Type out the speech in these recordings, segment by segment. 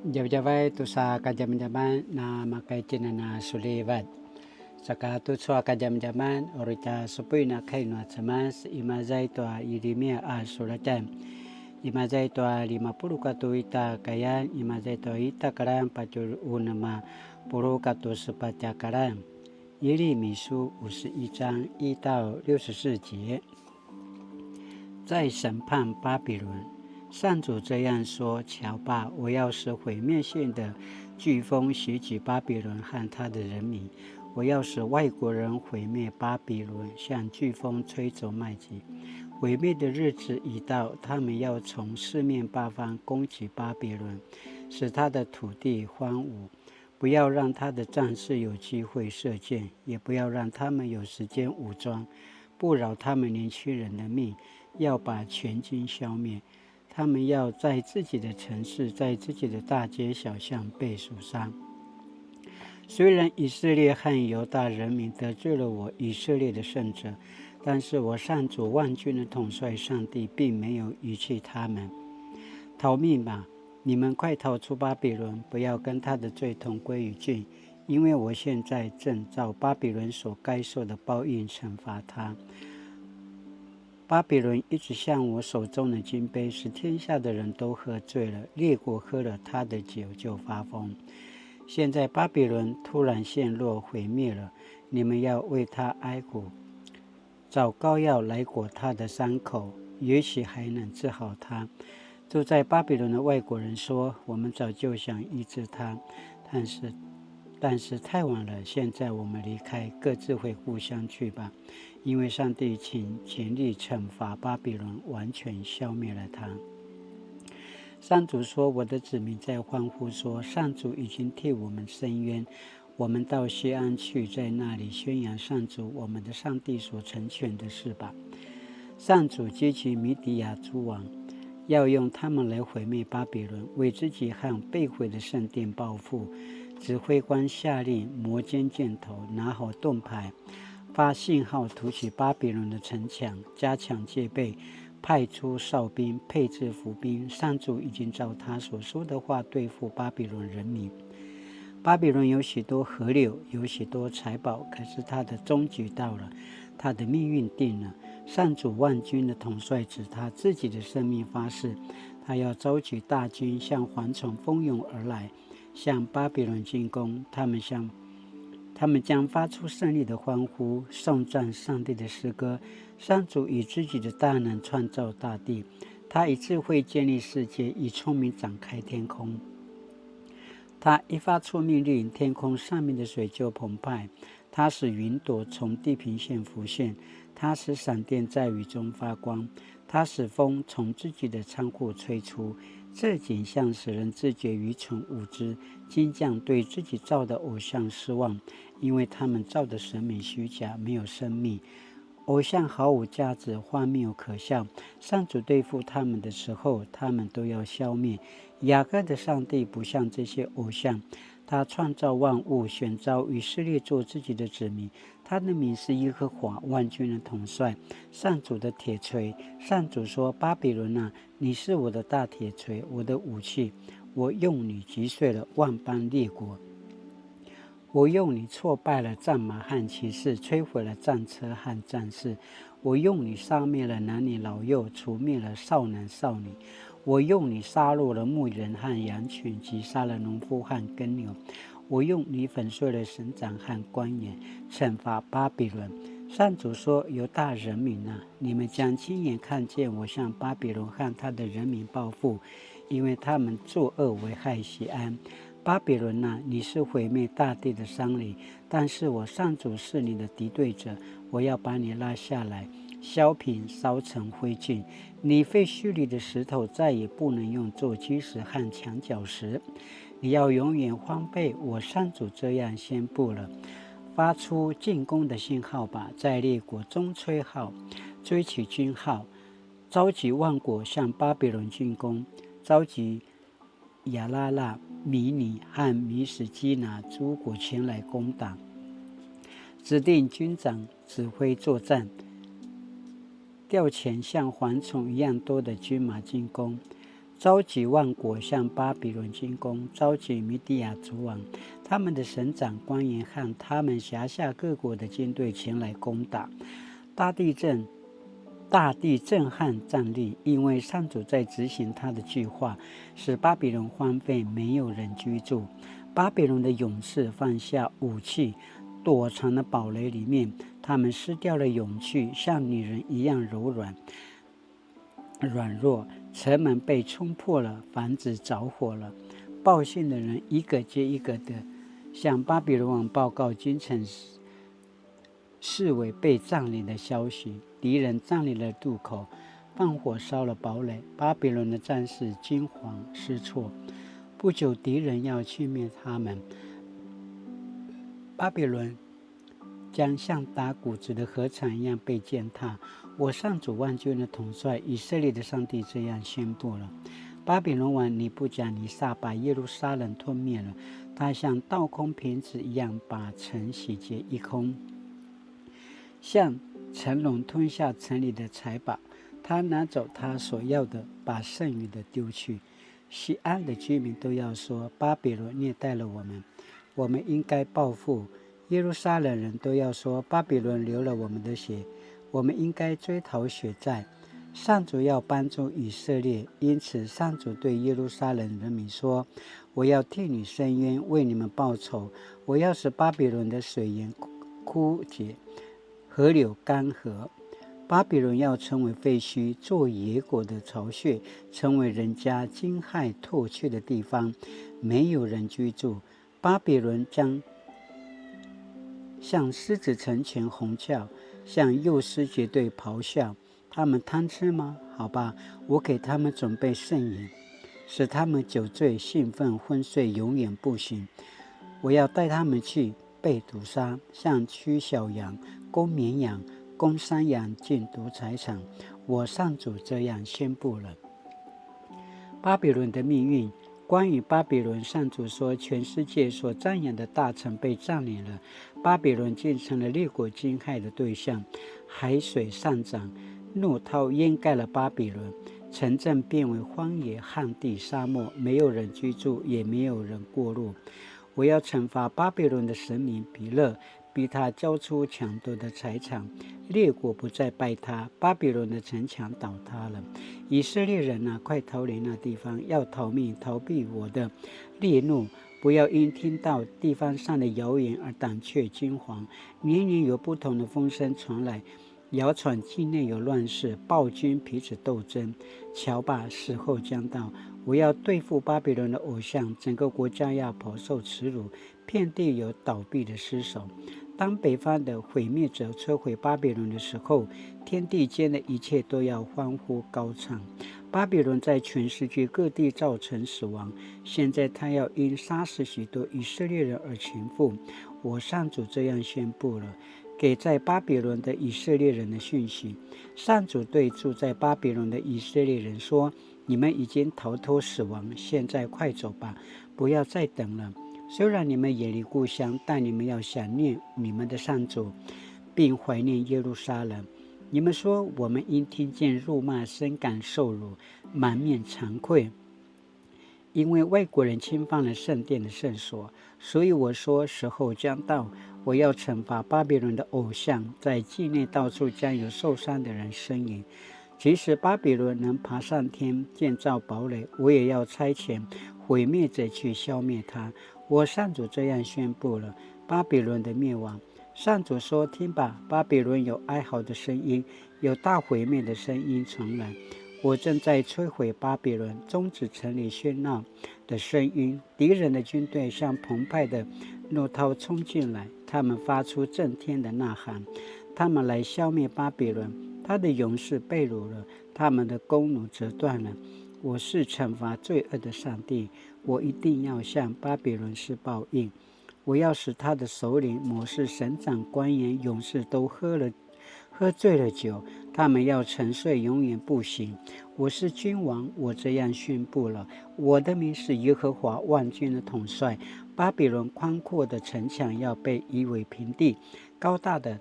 Jawai tu sa kajam-jaman na makai cina na sulivat. Saka tu sua kajam-jaman orita supui na kai na cemas imazai toa Yeremia suratan. Imazai toa 50 katu ita kayan imazai toa ita karan pacul unama puru katu sepatia karan.耶利米书51章1到64节，在审判巴比伦。上主这样说：瞧吧，我要使毁灭性的飓风袭击巴比伦和他的人民，我要使外国人毁灭巴比伦，像飓风吹走麦子。毁灭的日子已到，他们要从四面八方攻击巴比伦，使他的土地荒芜。不要让他的战士有机会射箭，也不要让他们有时间武装，不扰他们年轻人的命，要把全军消灭。他们要在自己的城市，在自己的大街小巷被肃杀。虽然以色列和犹大人民得罪了我以色列的圣者，但是我上主万军的统帅上帝并没有遗弃他们。逃命吧！你们快逃出巴比伦，不要跟他的罪同归于尽，因为我现在正照巴比伦所该受的报应惩罚他。巴比伦一直向我手中的金杯，使天下的人都喝醉了，列国喝了他的酒就发疯。现在巴比伦突然陷落毁灭了，你们要为他哀哭，找膏药来裹他的伤口，也许还能治好他。住在巴比伦的外国人说：我们早就想医治他，但是太晚了，现在我们离开，各自回故乡去吧，因为上帝全力惩罚巴比伦，完全消灭了他。上主说：我的子民在欢呼说，上主已经替我们伸冤，我们到西安去，在那里宣扬上主我们的上帝所成全的事吧。上主激起米底亚诸王，要用他们来毁灭巴比伦，为自己和被毁的圣殿报复。指挥官下令磨尖箭头，拿好盾牌，发信号突起巴比伦的城墙，加强戒备，派出哨兵，配置伏兵。上主已经照他所说的话对付巴比伦人民。巴比伦有许多河流，有许多财宝，可是他的终局到了，他的命运定了。上主万军的统帅指他自己的生命发誓，他要召集大军，像蝗虫蜂拥而来，向巴比伦进攻。他们将发出胜利的欢呼，颂赞上帝的诗歌。上主以自己的大能创造大地，他以智慧建立世界，以聪明展开天空。他一发出命令，天空上面的水就澎湃。他使云朵从地平线浮现，他使闪电在雨中发光，他使风从自己的仓库吹出。这景象使人自觉愚蠢无知，金匠对自己造的偶像失望，因为他们造的神明虚假，没有生命。偶像毫无价值，荒谬可笑。上主对付他们的时候，他们都要消灭。雅各的上帝不像这些偶像，他创造万物，选召以色列做自己的子民。他的名是耶和华万军的统帅，上主的铁锤。上主说：巴比伦啊，你是我的大铁锤，我的武器，我用你击碎了万邦列国。我用你挫败了战马和骑士，摧毁了战车和战士。我用你杀灭了男女老幼，除灭了少男少女。我用你杀戮了牧人和羊群，击杀了农夫和耕牛。我用你粉碎了省长和官员，惩罚巴比伦。上主说：犹大人民啊，你们将亲眼看见我向巴比伦和他的人民报复，因为他们作恶危害西安。巴比伦啊，你是毁灭大地的商旅，但是我上主是你的敌对者，我要把你拉下来，削平，烧成灰烬。你废墟里的石头再也不能用做基石和墙角石，你要永远荒废。我上主这样宣布了。发出进攻的信号吧，在列国中吹号，吹起军号，召集万国向巴比伦进攻，召集亚拉腊、米尼和米史基拿诸国前来攻打，指定军长指挥作战，调遣像蝗虫一样多的军马进攻，召集万国向巴比伦进攻，召集米底亚族王、他们的省长官员和他们辖下各国的军队前来攻打。大地震撼战栗，因为上主在执行他的计划，使巴比伦荒废，没有人居住。巴比伦的勇士放下武器，躲藏了堡垒里面，他们失掉了勇气，像女人一样软弱。城门被冲破了，房子着火了。报信的人一个接一个的向巴比伦王报告京城市委被占领的消息。敌人占领了渡口，放火烧了堡垒，巴比伦的战士惊慌失措。不久，敌人要歼灭他们，巴比伦将像打谷子的禾场一样被践踏。我上主万军的统帅以色列的上帝这样宣布了：巴比伦王尼布甲尼撒把耶路撒冷吞灭了，他像倒空瓶子一样把城洗劫一空，像成龙吞下城里的财宝，他拿走他所要的，把剩余的丢去。西安的居民都要说：巴比伦虐待了我们，我们应该报复。耶路撒冷人都要说：巴比伦流了我们的血，我们应该追讨血债。上主要帮助以色列，因此上主对耶路撒冷人民说：我要替你伸冤，为你们报仇。我要使巴比伦的水源枯竭，河流干涸。巴比伦要成为废墟，做野果的巢穴，成为人家惊骇唾弃的地方，没有人居住。巴比伦将向狮子成群吼叫，向幼狮结队咆哮。他们贪吃吗？好吧，我给他们准备盛饮，使他们酒醉兴奋昏睡，永远不醒。我要带他们去被屠杀，像驱小羊、公绵羊、公山羊进屠宰场。我上主这样宣布了。巴比伦的命运。关于巴比伦，上主说，全世界所瞻仰的大城被占领了，巴比伦竟成了列国惊骇的对象。海水上涨，怒涛淹盖了巴比伦，城镇变为荒野、旱地、沙漠，没有人居住，也没有人过路。我要惩罚巴比伦的神明比勒，逼他交出抢夺的财产，列国不再拜他，巴比伦的城墙倒塌了。以色列人啊，快逃离那地方，要逃命，逃避我的烈怒，不要因听到地方上的谣言而胆怯惊惶。年年有不同的风声传来，谣传境内有乱世，暴君彼此斗争。瞧吧，时候将到，我要对付巴比伦的偶像，整个国家要饱受耻辱，遍地有倒闭的尸首。当北方的毁灭者摧毁巴比伦的时候，天地间的一切都要欢呼高唱。巴比伦在全世界各地造成死亡，现在他要因杀死许多以色列人而倾覆。我上主这样宣布了，给在巴比伦的以色列人的讯息。上主对住在巴比伦的以色列人说：你们已经逃脱死亡，现在快走吧，不要再等了。虽然你们远离故乡，但你们要想念你们的上主，并怀念耶路撒冷。你们说，我们因听见辱骂，深感受辱，满面惭愧，因为外国人侵犯了圣殿的圣所。所以我说，时候将到，我要惩罚巴比伦的偶像，在境内到处将有受伤的人呻吟。即使巴比伦能爬上天建造堡垒，我也要差遣毁灭者去消灭它。我上主这样宣布了巴比伦的灭亡。上主说：听吧，巴比伦有哀嚎的声音，有大毁灭的声音传来。我正在摧毁巴比伦，终止城里喧闹的声音。敌人的军队像澎湃的怒涛冲进来，他们发出震天的呐喊，他们来消灭巴比伦。他的勇士被掳了，他们的弓弩折断了。我是惩罚罪恶的上帝，我一定要向巴比伦施报应。我要使他的首领、谋士、省长、官员、勇士都喝醉了酒，他们要沉睡，永远不醒。我是君王，我这样宣布了。我的名是耶和华万军的统帅。巴比伦宽阔的城墙要被夷为平地，高大的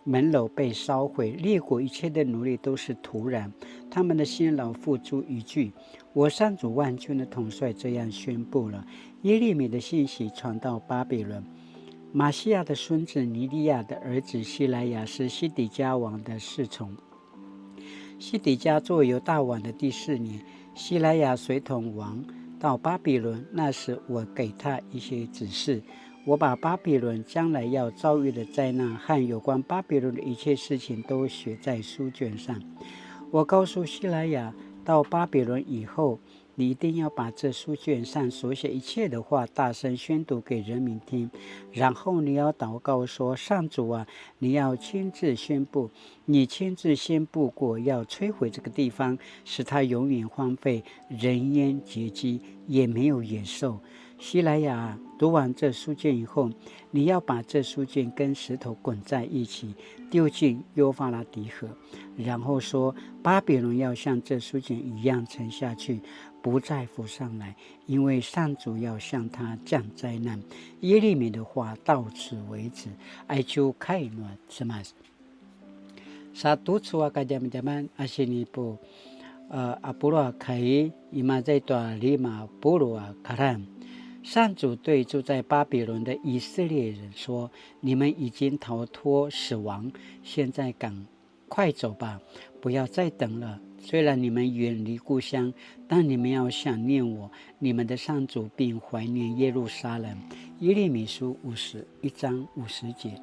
门楼被烧毁，列国一切的努力都是徒然，他们的辛劳付诸一炬。我上主万军的统帅这样宣布了。耶利米的信息传到巴比伦。马西亚的孙子尼利亚的儿子西莱亚是西底家王的侍从。西底家做犹大王的第4年，西莱亚随同王到巴比伦。那时我给他一些指示，我把巴比伦将来要遭遇的灾难和有关巴比伦的一切事情都写在书卷上。我告诉西莱亚，到巴比伦以后，你一定要把这书卷上所写一切的话大声宣读给人民听，然后你要祷告说，上主啊，你要亲自宣布，你亲自宣布过要摧毁这个地方，使它永远荒废，人烟绝迹，也没有野兽。西莱亚读完这书卷以后，你要把这书卷跟石头滚在一起，丢进幼发拉底河，然后说，巴比伦要像这书卷一样沉下去，不再浮上来，因为上主要向他降灾难。耶利米的话到此为止。哀求开暖什么？Satu suaka jam-jaman asinipo apura kai ima zaitwa 50 karan。上主对住在巴比伦的以色列人说，你们已经逃脱死亡，现在赶快走吧，不要再等了。虽然你们远离故乡，但你们要想念我，你们的上主，并怀念耶路撒冷。耶利米书51章50节。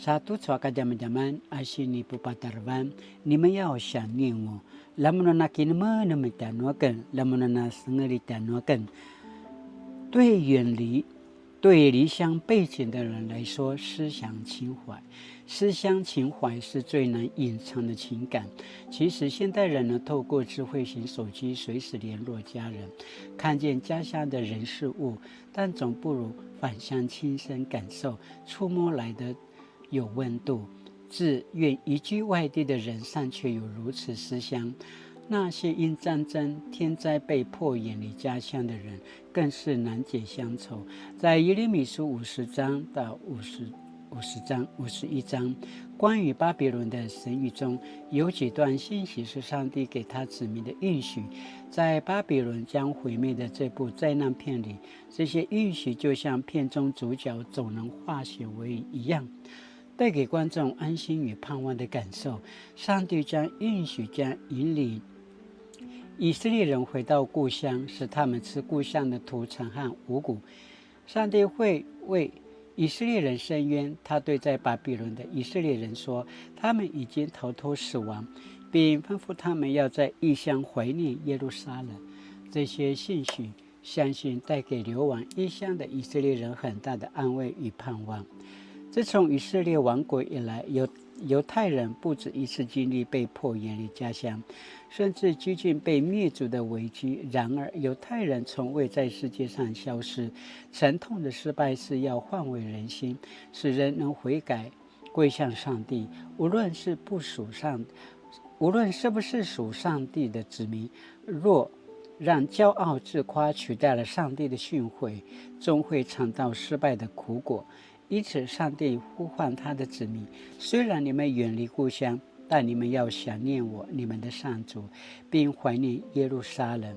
Satu suaka jaman-jaman asini pupatarvan， 你们要想念我。Lamunana kinema namitanuakan lamunana sengelitanuakan。对离乡背井的人来说，思乡情怀是最难隐藏的情感。其实现代人呢，透过智慧型手机随时联络家人，看见家乡的人事物，但总不如返乡亲身感受，触摸来的有温度。自愿移居外地的人尚且有如此思乡，那些因战争、天灾被迫远离家乡的人，更是难解乡愁。在耶利米书50章到51章，关于巴比伦的神谕中，有几段信息是上帝给他子民的应许。在巴比伦将毁灭的这部灾难片里，这些应许就像片中主角总能化险为夷一样，带给观众安心与盼望的感受。上帝将应许将引领以色列人回到故乡，使他们吃故乡的土产和五谷。上帝会为以色列人伸冤，他对在巴比伦的以色列人说，他们已经逃脱死亡，并吩咐他们要在异乡怀念耶路撒冷。这些信息相信带给流亡异乡的以色列人很大的安慰与盼望。自从以色列亡国以来，犹太人不止一次经历被迫远离家乡，甚至接近被灭族的危机。然而，犹太人从未在世界上消失。沉痛的失败是要换位人心，使人能悔改，归向上帝。无论是不是属上帝的子民，若让骄傲自夸取代了上帝的训诲，终会尝到失败的苦果。因此，上帝呼唤他的子民，虽然你们远离故乡，但你们要想念我，你们的上主，并怀念耶路撒冷。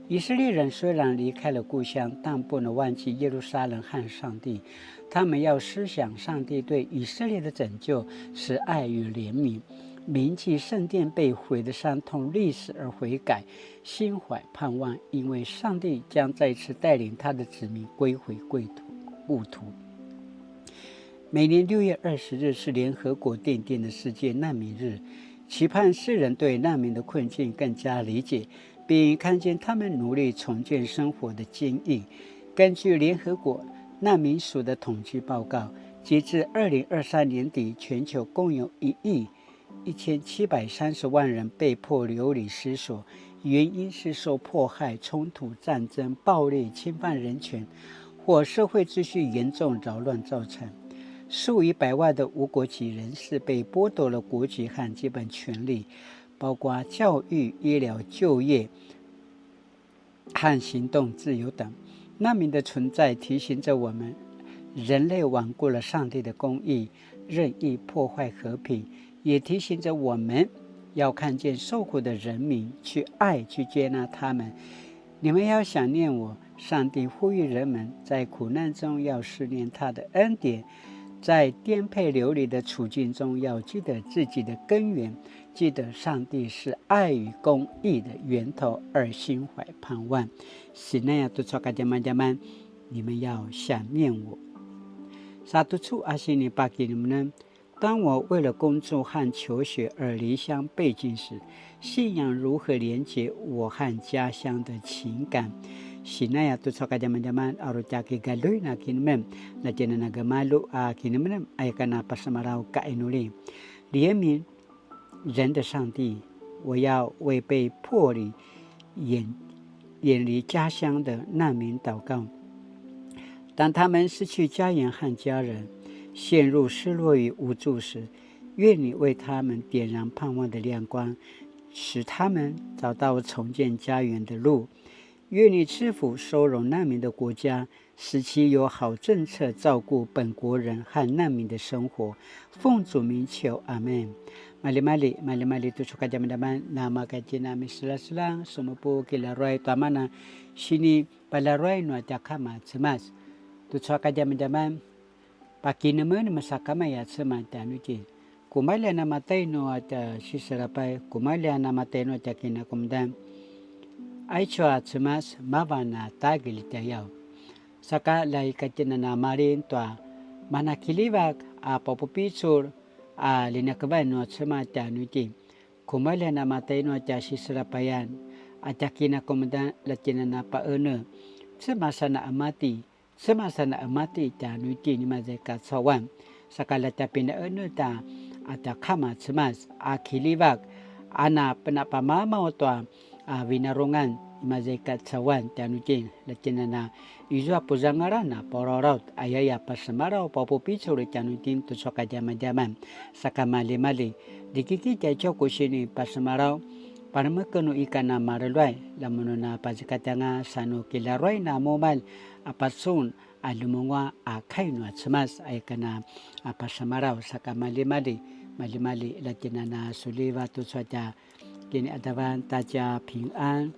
以色列人虽然离开了故乡，但不能忘记耶路撒冷和上帝。他们要思想上帝对以色列的拯救，是爱与怜悯，铭记圣殿被毁的伤痛历史而悔改，心怀盼望，因为上帝将再次带领他的子民归回故土。每年6月20日是联合国奠定的世界难民日，期盼世人对难民的困境更加理解，并看见他们努力重建生活的坚毅。根据联合国难民署的统计报告，截至2023年底，全球共有1亿1730万人被迫流离失所，原因是受迫害、冲突、战争、暴力、侵犯人权或社会秩序严重扰乱造成。数以百万的无国籍人士被剥夺了国籍和基本权利，包括教育、医疗、就业和行动自由等。难民的存在提醒着我们，人类罔顾了上帝的公义，任意破坏和平，也提醒着我们要看见受苦的人民，去爱，去接纳他们。你们要想念我。上帝呼吁人们在苦难中要思念他的恩典，在颠沛流离的处境中要记得自己的根源，记得上帝是爱与公义的源头，而心怀盼望。是那样，你们要想念我。Satu阿西尼巴给你们呢？当我为了工作和求学而离乡背井时，信仰如何连接我和家乡的情感？Sinaya tu soka zaman-zaman aro caki galoy na kinmen na jena na gamalu kinmen ay kana pasamarau ka inuli 怜悯人的上帝，我要为被迫离远离家乡的难民祷告。当他们失去家园和家人，陷入失落与无助时，愿你为他们点燃盼望的亮光，使他们找到重建家园的路。愿你赐福收容难民的国家，使其有好政策照顾本国人和难民的生活。奉主名求，阿们。Mali-mali tu suka zaman-zaman nama kaji nami selang-selang semua po kilaroy tamana sini palaroy no jakama cemas tu suka zaman-zaman pakinaman masakama ya cemas tanuki kumala namatay no at sisarapay kumala namatay no at yakina kumdan Aichwa cemas mavana tagil tayaw. Saka lai katina na marin toa manakilibak popopitsur linakaban no cema tanuti. Kumala na matay no at sisrapayan at yakina kumadan latina na paano. Semasa na amati tanuti ni mazeka sawan. Saka latapin na ano ta at kama cemas kilibak ana penapamamaw toa vinarungan imazeka cawan tanutin latina na izo apuzangara na pororot ayaya pasamaraw popopitsuri tanutin tusoka jaman-jaman saka mali-mali dikikita choko sini pasamaraw para makano ikan na maralway lamuno na pazikatanga sano kilaroy na momal apasun alumungwa akay no at samas ay kana pasamaraw saka mali-mali latina na suliva tusoka kini adaban taja 平安